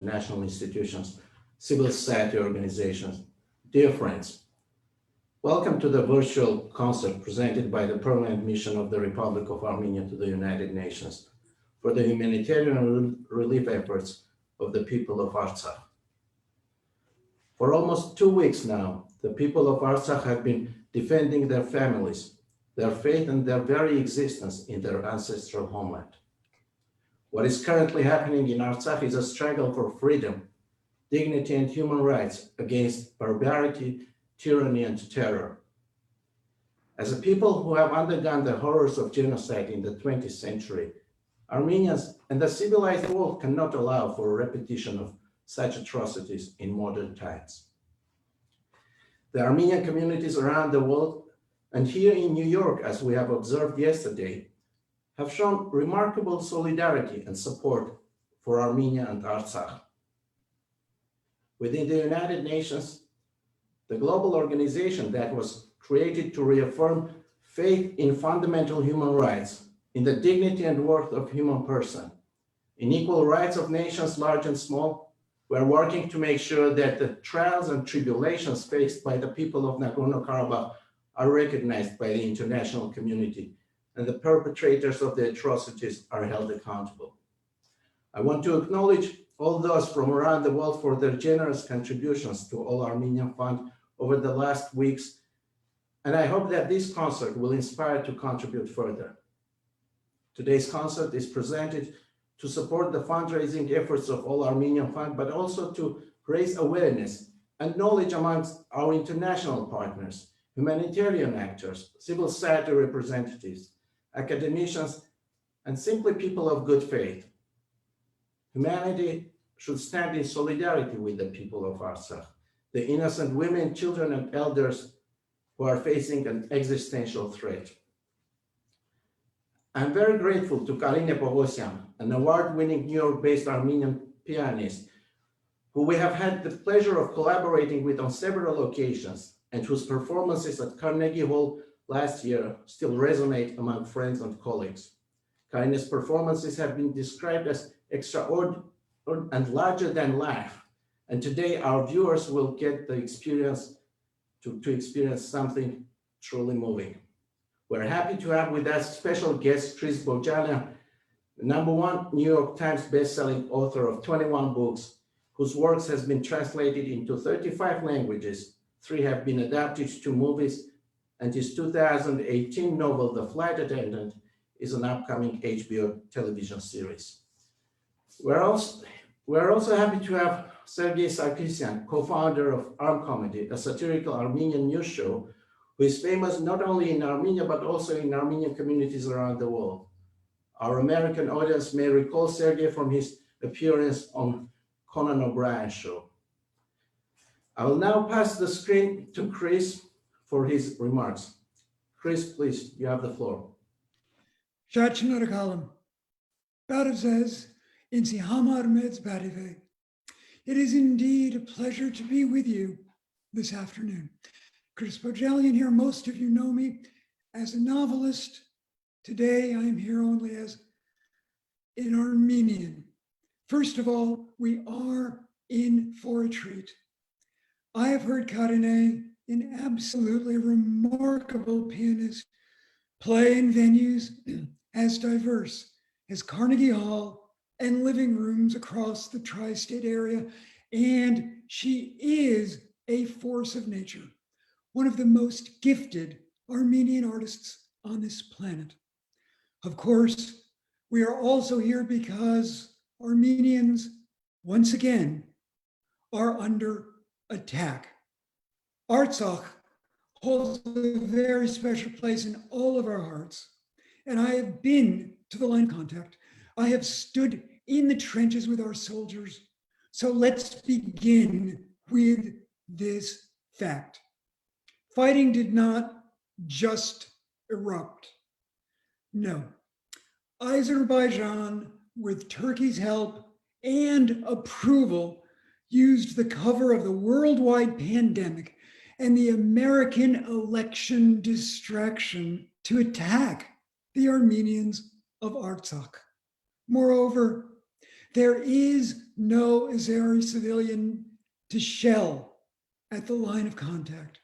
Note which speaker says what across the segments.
Speaker 1: national institutions, civil society organizations, dear friends, welcome to the virtual concert presented by the Permanent Mission of the Republic of Armenia to the United Nations for the humanitarian relief efforts of the people of Artsakh. For almost 2 weeks now, the people of Artsakh have been defending their families, their faith, and their very existence in their ancestral homeland. What is currently happening in Artsakh is a struggle for freedom, dignity, and human rights against barbarity, tyranny, and terror. As a people who have undergone the horrors of genocide in the 20th century, Armenians and the civilized world cannot allow for a repetition of such atrocities in modern times. The Armenian communities around the world, and here in New York, as we have observed yesterday, have shown remarkable solidarity and support for Armenia and Artsakh. Within the United Nations, the global organization that was created to reaffirm faith in fundamental human rights, in the dignity and worth of human person, in equal rights of nations large and small, we are working to make sure that the trials and tribulations faced by the people of Nagorno-Karabakh are recognized by the international community, and the perpetrators of the atrocities are held accountable. I want to acknowledge all those from around the world for their generous contributions to All Armenian Fund over the last weeks, and I hope that this concert will inspire to contribute further. Today's concert is presented to support the fundraising efforts of All Armenian Fund, but also to raise awareness and knowledge amongst our international partners, humanitarian actors, civil society representatives, academicians, and simply people of good faith. Humanity should stand in solidarity with the people of Artsakh, the innocent women, children, and elders who are facing an existential threat. I'm very grateful to Karine Pogosyan, an award-winning New York-based Armenian pianist, who we have had the pleasure of collaborating with on several occasions, and whose performances at Carnegie Hall last year still resonate among friends and colleagues. Karine's performances have been described as extraordinary and larger than life, and today our viewers will get the experience to experience something truly moving. We're happy to have with us special guest Chris Bojana, the #1 New York Times bestselling author of 21 books, whose works has been translated into 35 languages. 3 have been adapted to movies, and his 2018 novel, The Flight Attendant, is an upcoming HBO television series. We're also happy to have Sergei Sarkisyan, co-founder of Arm Comedy, a satirical Armenian news show, who is famous not only in Armenia, but also in Armenian communities around the world. Our American audience may recall Sergei from his appearance on Conan O'Brien's show. I will now pass the screen to Chris for his remarks. Chris, please, you have the floor.
Speaker 2: It is indeed a pleasure to be with you this afternoon. Chris Bojalian here. Most of you know me as a novelist. Today, I am here only as an Armenian. First of all, we are in for a treat. I have heard Karine, an absolutely remarkable pianist, play in venues as diverse as Carnegie Hall and living rooms across the tri-state area, and she is a force of nature, one of the most gifted Armenian artists on this planet. Of course, we are also here because Armenians, once again, are under attack. Artsakh holds a very special place in all of our hearts, and I have been to the line of contact. I have stood in the trenches with our soldiers. So let's begin with this fact. Fighting did not just erupt. No. Azerbaijan, with Turkey's help and approval, used the cover of the worldwide pandemic and the American election distraction to attack the Armenians of Artsakh. Moreover, there is no Azeri civilian to shell at the line of contact.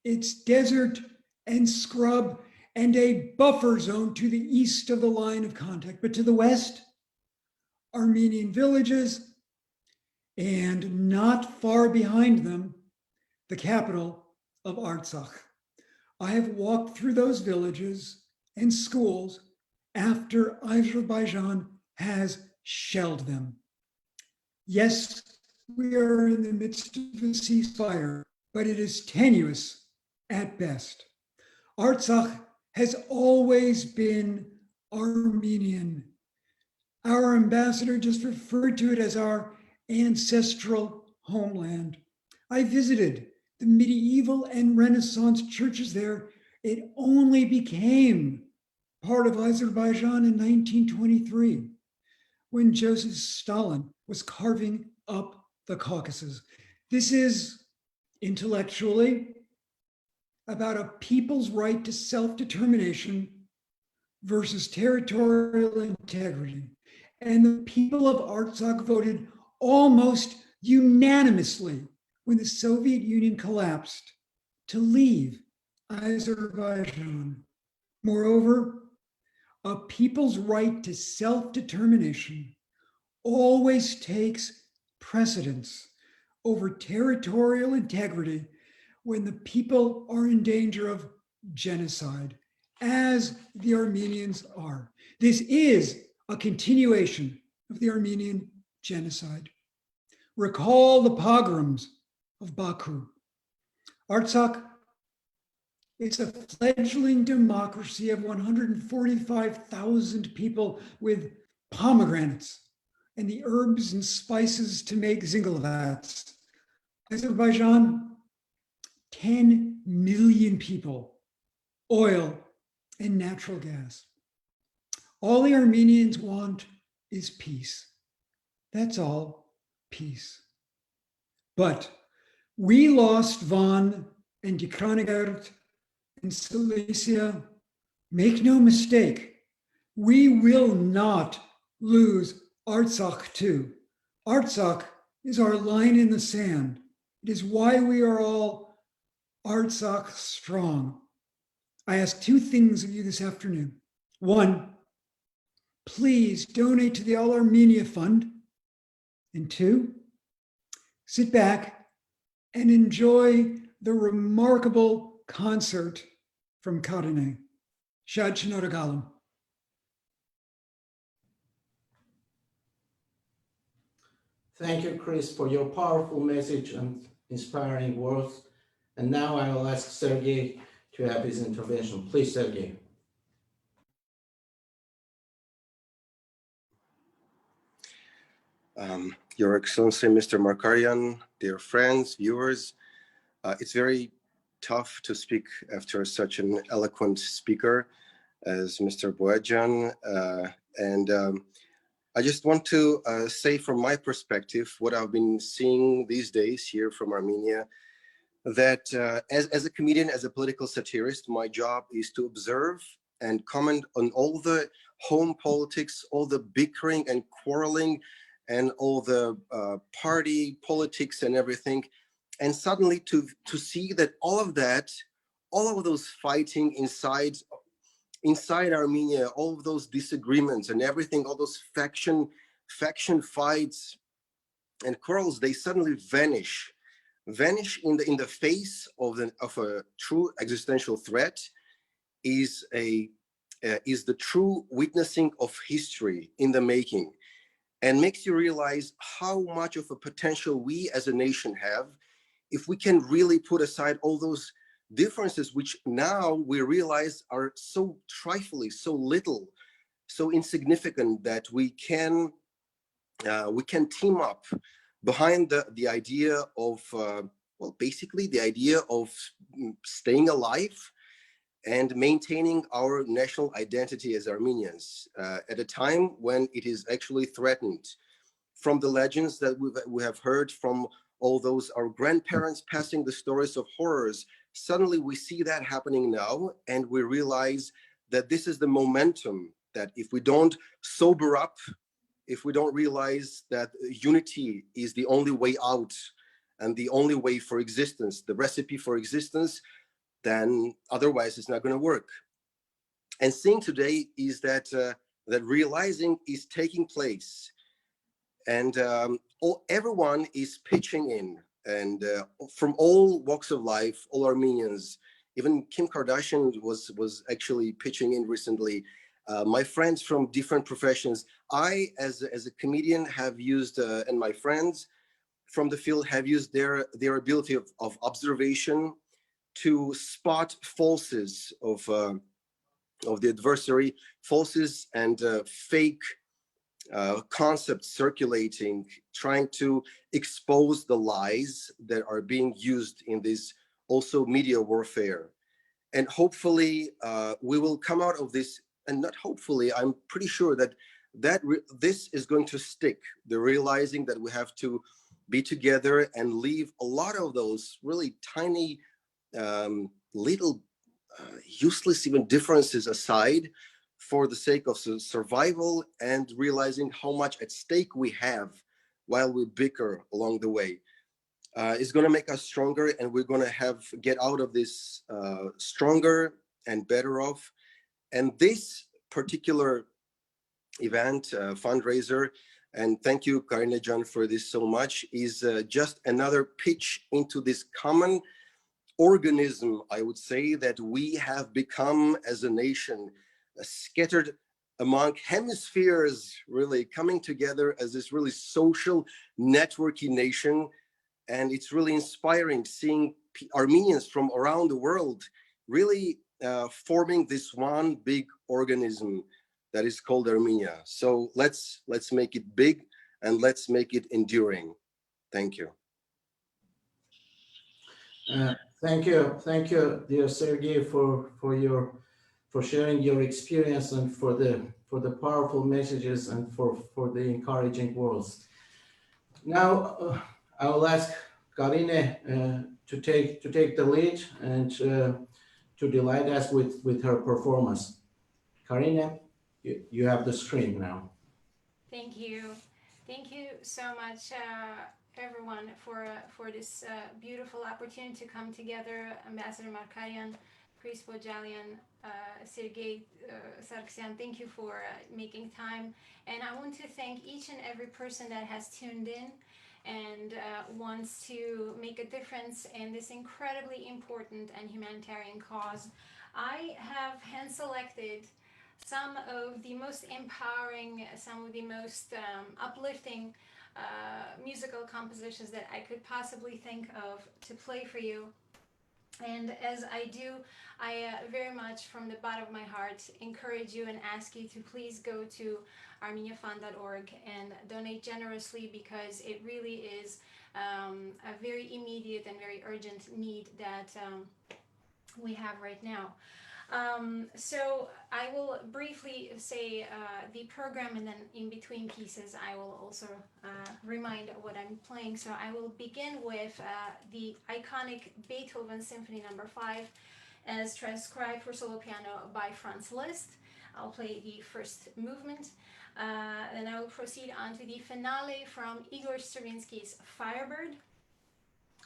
Speaker 2: It's desert and scrub and a buffer zone to the east of the line of contact. But to the west, Armenian villages, and not far behind them, the capital of Artsakh. I have walked through those villages and schools after Azerbaijan has shelled them. Yes, we are in the midst of a ceasefire, but it is tenuous at best. Artsakh has always been Armenian. Our ambassador just referred to it as our ancestral homeland. I visited the medieval and Renaissance churches there. It only became part of Azerbaijan in 1923 when Joseph Stalin was carving up the Caucasus. This is intellectually about a people's right to self-determination versus territorial integrity. And the people of Artsakh voted almost unanimously when the Soviet Union collapsed to leave Azerbaijan. Moreover, a people's right to self-determination always takes precedence over territorial integrity when the people are in danger of genocide, as the Armenians are. This is a continuation of the Armenian genocide. Recall the pogroms of Baku. Artsakh is a fledgling democracy of 145,000 people with pomegranates and the herbs and spices to make zingalavats. Azerbaijan, 10 million people, oil and natural gas. All the Armenians want is peace. That's all, peace. But we lost Van and Dikranegard and Silesia. Make no mistake, we will not lose Artsakh too. Artsakh is our line in the sand. It is why we are all Artsakh strong. I ask two things of you this afternoon. One, please donate to the All Armenia Fund. And two, sit back and enjoy the remarkable concert from Kadene. Shad Shinodogalam.
Speaker 1: Thank you, Chris, for your powerful message and inspiring words. And now I will ask Sergey to have his intervention. Please, Sergey.
Speaker 3: Your Excellency, Mr. Markarian, dear friends, viewers, it's very tough to speak after such an eloquent speaker as Mr. Boyajian. I just want to say from my perspective, what I've been seeing these days here from Armenia, that as a comedian, as a political satirist, my job is to observe and comment on all the home politics, all the bickering and quarreling, and all the party politics and everything. And suddenly to see that all of those fighting inside Armenia, all of those disagreements and everything, all those faction fights and quarrels, they suddenly vanish in the face of a true existential threat, is the true witnessing of history in the making, and makes you realize how much of a potential we as a nation have if we can really put aside all those differences, which now we realize are so trifling, so little, so insignificant, that we can team up behind the idea of basically the idea of staying alive and maintaining our national identity as Armenians at a time when it is actually threatened. From the legends that we have heard from all those, our grandparents passing the stories of horrors, suddenly we see that happening now, and we realize that this is the momentum that if we don't sober up if we don't realize that unity is the only way out and the only way for existence, the recipe for existence, then otherwise it's not going to work. And seeing today is that that realizing is taking place, and everyone is pitching in, and from all walks of life, all Armenians. Even Kim Kardashian was actually pitching in recently. My friends from different professions. I, as a comedian, have used, and my friends from the field have used their ability of observation to spot falses of the adversary, falses and fake concepts circulating, trying to expose the lies that are being used in this also media warfare. And hopefully we will come out of this, and not hopefully, I'm pretty sure that this is going to stick, the realizing that we have to be together and leave a lot of those really tiny little useless even differences aside for the sake of survival, and realizing how much at stake we have while we bicker along the way. Is going to make us stronger, and we're going to get out of this stronger and better off. And this particular event, fundraiser, and thank you, Karine John, for this so much, is just another pitch into this common organism, I would say, that we have become as a nation, scattered among hemispheres, really coming together as this really social, networky nation. And it's really inspiring seeing Armenians from around the world really forming this one big organism that is called Armenia. So let's make it big, and let's make it enduring. Thank you.
Speaker 1: Thank you, dear Sergey, for sharing your experience, and for the powerful messages, and for the encouraging words. Now, I will ask Karine to take the lead, and to delight us with her performance. Karine, you have the screen now.
Speaker 4: Thank you. Thank you so much, everyone, for this beautiful opportunity to come together. Ambassador Markarian, Chris Bojalian, Sergey Sargsyan, thank you for making time. And I want to thank each and every person that has tuned in and wants to make a difference in this incredibly important and humanitarian cause. I have hand-selected some of the most empowering, some of the most uplifting musical compositions that I could possibly think of to play for you. And as I do, I very much from the bottom of my heart encourage you and ask you to please go to armeniafund.org and donate generously, because it really is a very immediate and very urgent need that we have right now. So I will briefly say the program, and then in between pieces I will also remind what I'm playing. So I will begin with the iconic Beethoven Symphony No. 5 as transcribed for solo piano by Franz Liszt. I'll play the first movement. Then I will proceed on to the finale from Igor Stravinsky's Firebird,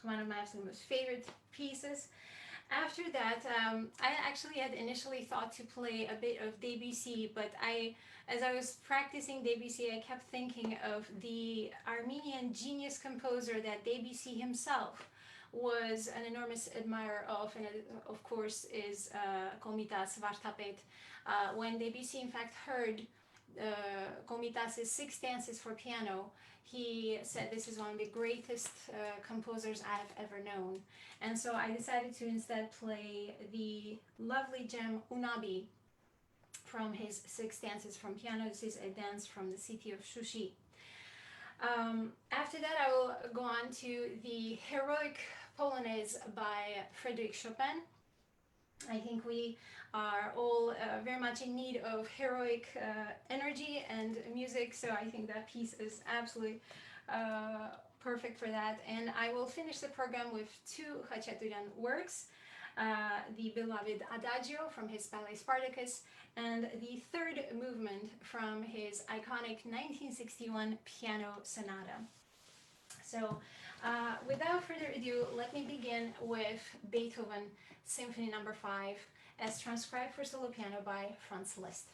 Speaker 4: one of my absolute most favorite pieces. After that, I actually had initially thought to play a bit of Debussy, but as I was practicing Debussy, I kept thinking of the Armenian genius composer that Debussy himself was an enormous admirer of, and of course is Komitas Vartapet. When Debussy in fact heard Komitas' Six Dances for Piano, he said this is one of the greatest composers I have ever known. And so I decided to instead play the lovely gem Unabi from his Six Dances from Piano. This is a dance from the city of Shushi. After that, I will go on to the Heroic Polonaise by Frédéric Chopin. I think we are all very much in need of heroic energy and music, so I think that piece is absolutely perfect for that. And I will finish the program with two Khachaturian works. the beloved Adagio from his ballet Spartacus, and the third movement from his iconic 1961 piano sonata. So without further ado, let me begin with Beethoven Symphony No. 5 as transcribed for solo piano by Franz Liszt.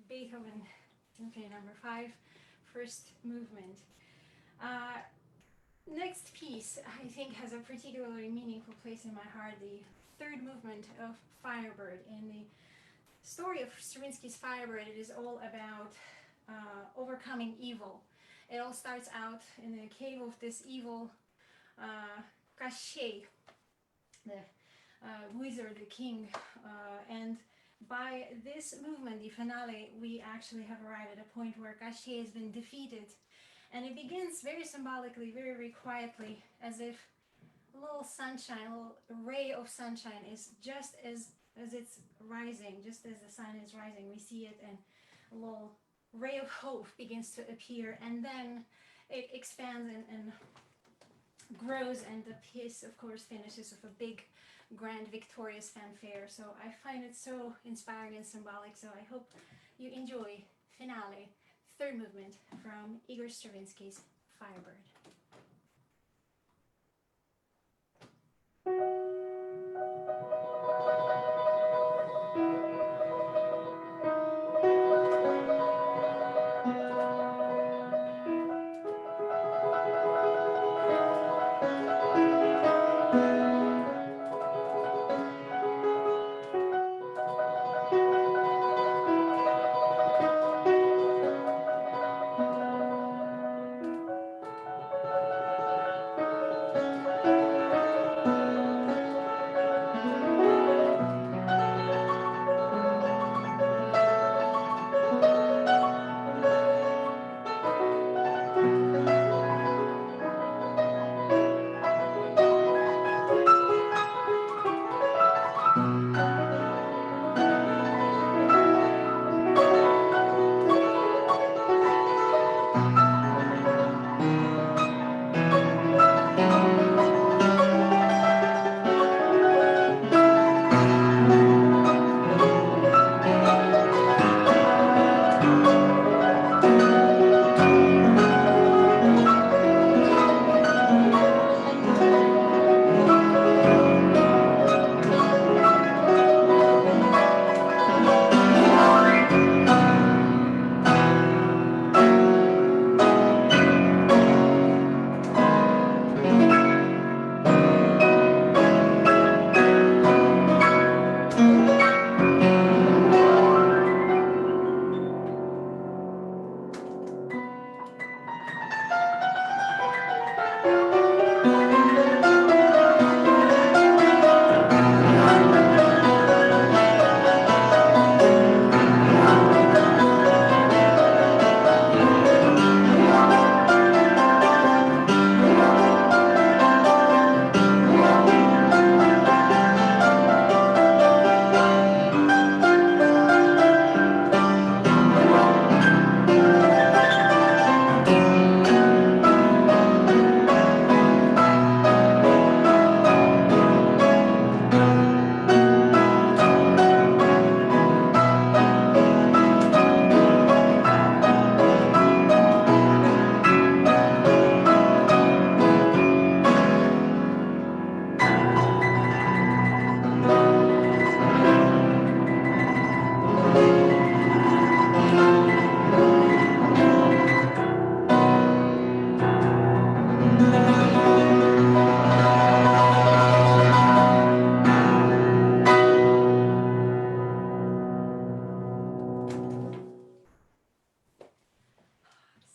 Speaker 4: Beethoven Symphony Number 5, first movement. Next piece, I think, has a particularly meaningful place in my heart, the third movement of Firebird. In the story of Stravinsky's Firebird, it is all about overcoming evil. It all starts out in the cave of this evil Kashey, the wizard, the king, and by this movement, the finale, we actually have arrived at a point where Kashey has been defeated. And it begins very symbolically, very, very quietly, as if a little sunshine, a little ray of sunshine is just as it's rising, just as the sun is rising, we see it, and a little ray of hope begins to appear, and then it expands and grows, and the piece, of course, finishes with a big, grand, victorious fanfare. So I find it so inspiring and symbolic, so I hope you enjoy finale, third movement from Igor Stravinsky's Firebird.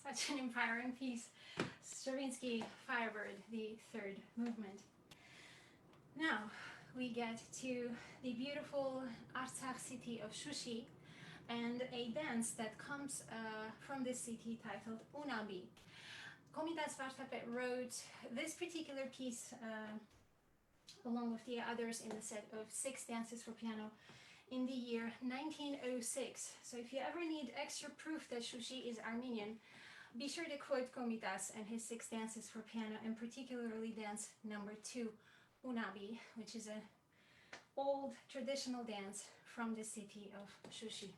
Speaker 4: Such an empowering piece. Stravinsky Firebird, the third movement. Now we get to the beautiful Artsakh city of Shushi and a dance that comes from this city titled Unabi. Komitas Vartapet wrote this particular piece along with the others in the set of 6 dances for piano in the year 1906. So if you ever need extra proof that Shushi is Armenian, be sure to quote Komitas and his 6 dances for piano, and particularly dance number 2, Unabi, which is an old traditional dance from the city of Shushi.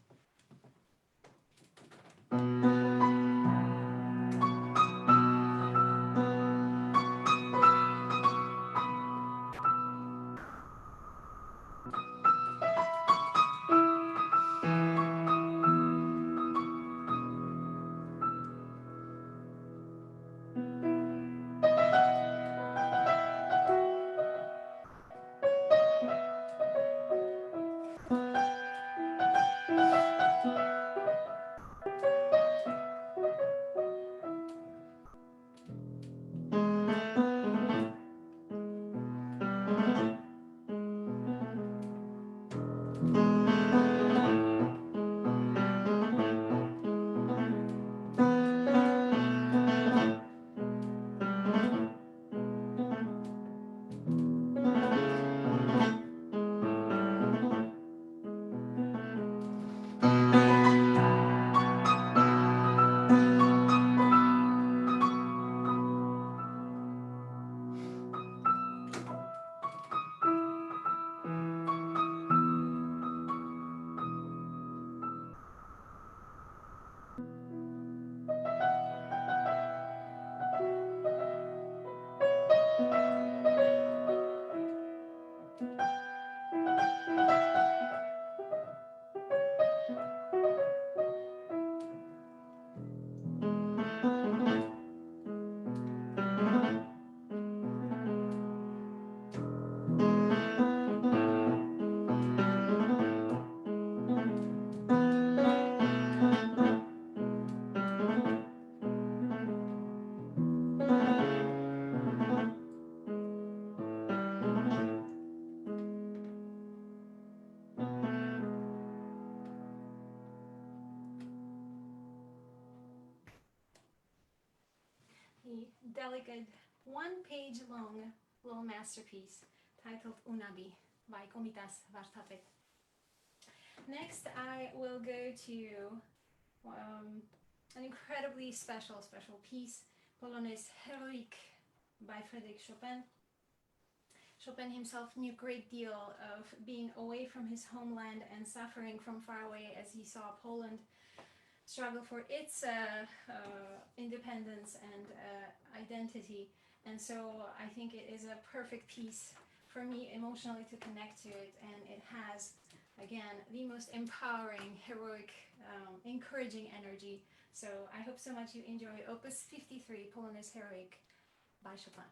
Speaker 4: delicate one-page long little masterpiece titled Unabi by Komitas Vartapet. Next, I will go to an incredibly special piece, Polonaise Heroique by Frédéric Chopin. Chopin himself knew a great deal of being away from his homeland and suffering from far away as he saw Poland struggle for its independence and identity. And so I think it is a perfect piece for me emotionally to connect to it. And it has, again, the most empowering, heroic, encouraging energy. So I hope so much you enjoy Opus 53, Polonaise Heroique by Chopin.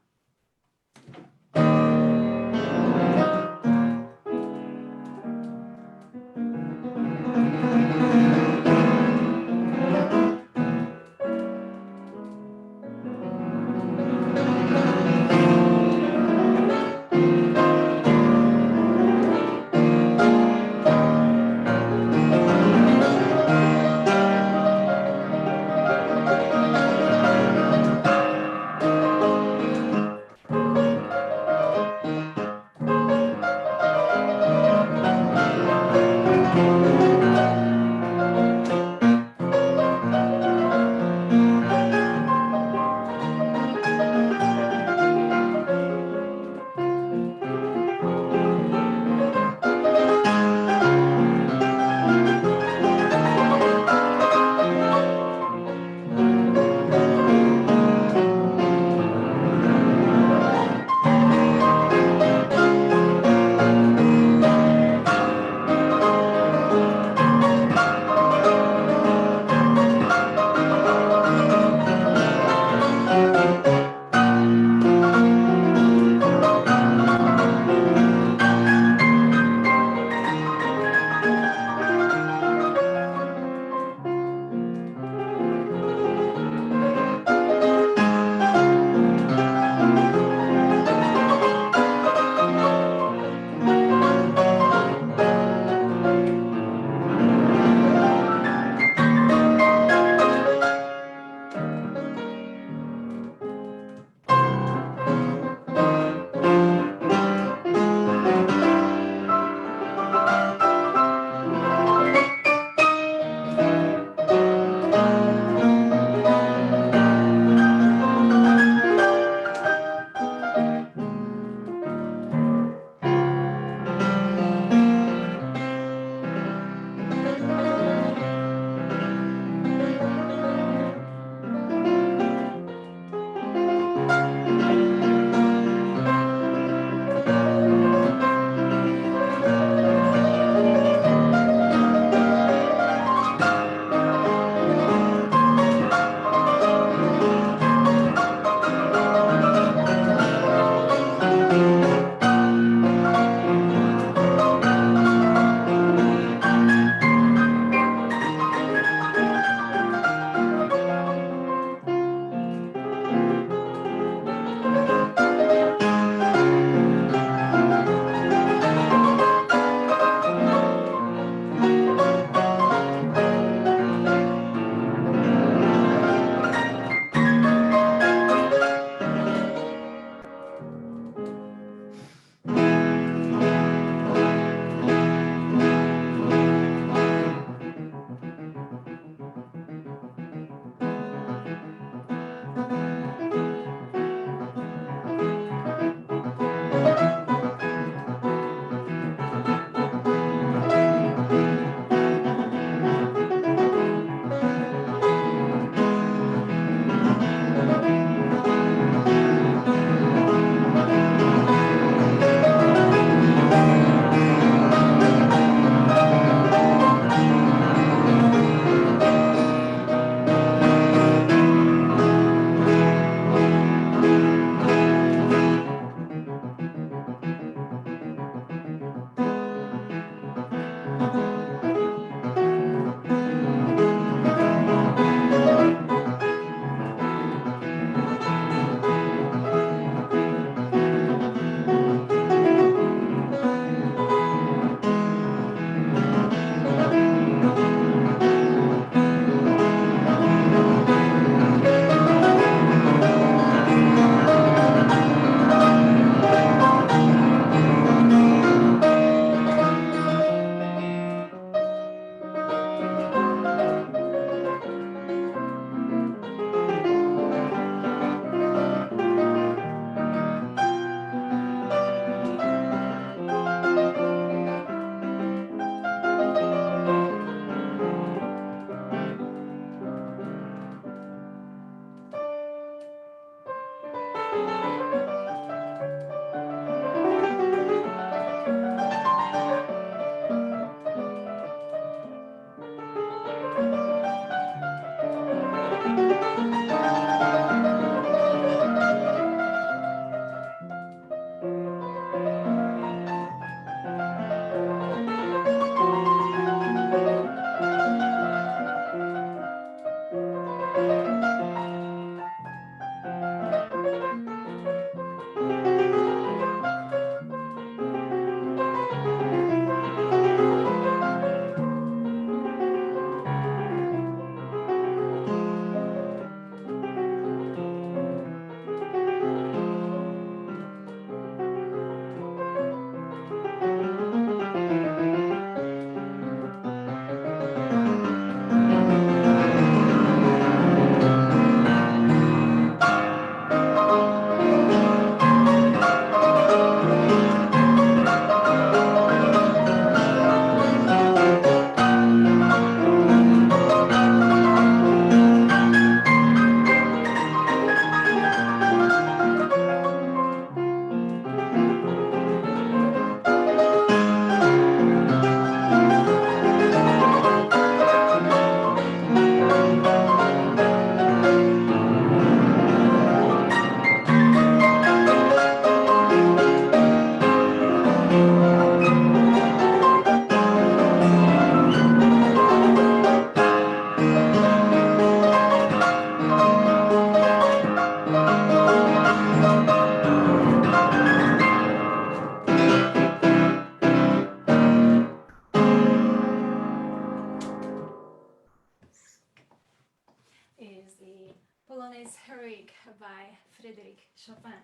Speaker 4: Polonaise Heroique by Frédéric Chopin.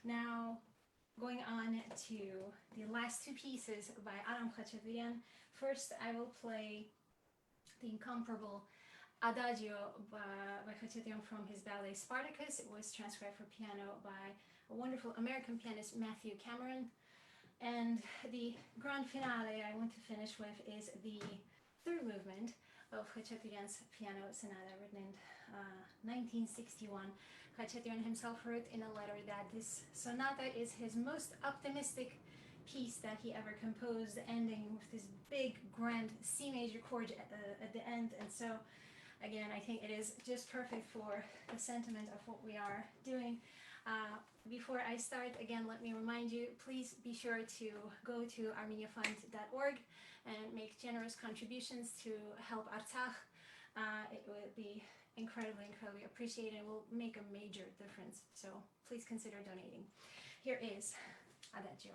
Speaker 4: Now, going on to the last two pieces by Aram Khachaturian. First, I will play the incomparable Adagio by Khachaturian from his ballet Spartacus. It was transcribed for piano by a wonderful American pianist, Matthew Cameron. And the grand finale I want to finish with is the third movement of Khachaturian's piano sonata, written in 1961. Khachaturian himself wrote in a letter that this sonata is his most optimistic piece that he ever composed, ending with this big, grand C major chord at the end. And so, again, I think it is just perfect for the sentiment of what we are doing. Before I start, again, let me remind you, please be sure to go to armeniafund.org and make generous contributions to help Artsakh. It would be incredibly appreciated. It will make a major difference. So please consider donating. Here is Adagio.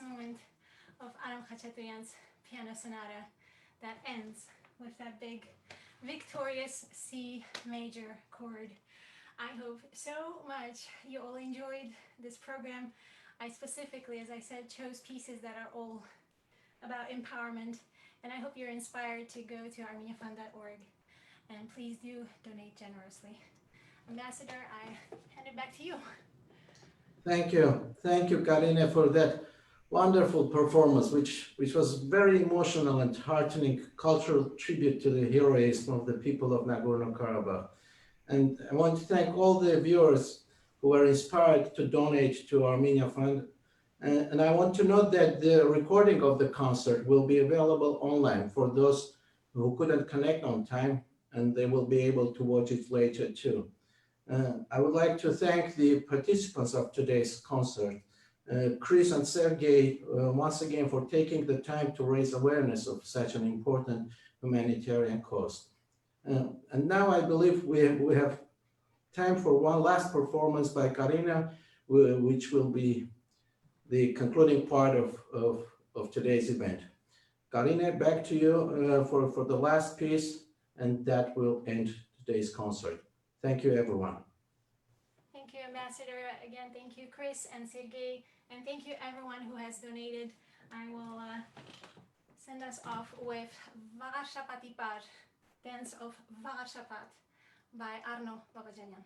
Speaker 4: moment of Aram Khachaturian's piano sonata that ends with that big victorious C major chord. I hope so much you all enjoyed this program. I specifically, as I said, chose pieces that are all about empowerment, and I hope you're inspired to go to armeniafund.org, and please do donate generously. Ambassador, I hand it back to you.
Speaker 1: Thank you, Karine, for that wonderful performance, which was very emotional and heartening cultural tribute to the heroism of the people of Nagorno-Karabakh. And I want to thank all the viewers who were inspired to donate to Armenia Fund. And I want to note that the recording of the concert will be available online for those who couldn't connect on time, and they will be able to watch it later too. I would like to thank the participants of today's concert, Chris and Sergey, once again for taking the time to raise awareness of such an important humanitarian cause. And now I believe we have time for one last performance by Karina, which will be the concluding part of today's event. Karina, back to you for the last piece, and that will end today's concert. Thank you, everyone.
Speaker 4: Thank you, Ambassador. Again, thank you, Chris and Sergey, and thank you, everyone who has donated. I will send us off with Varashapatipar, Dance of Varashapat by Arno Babajanyan.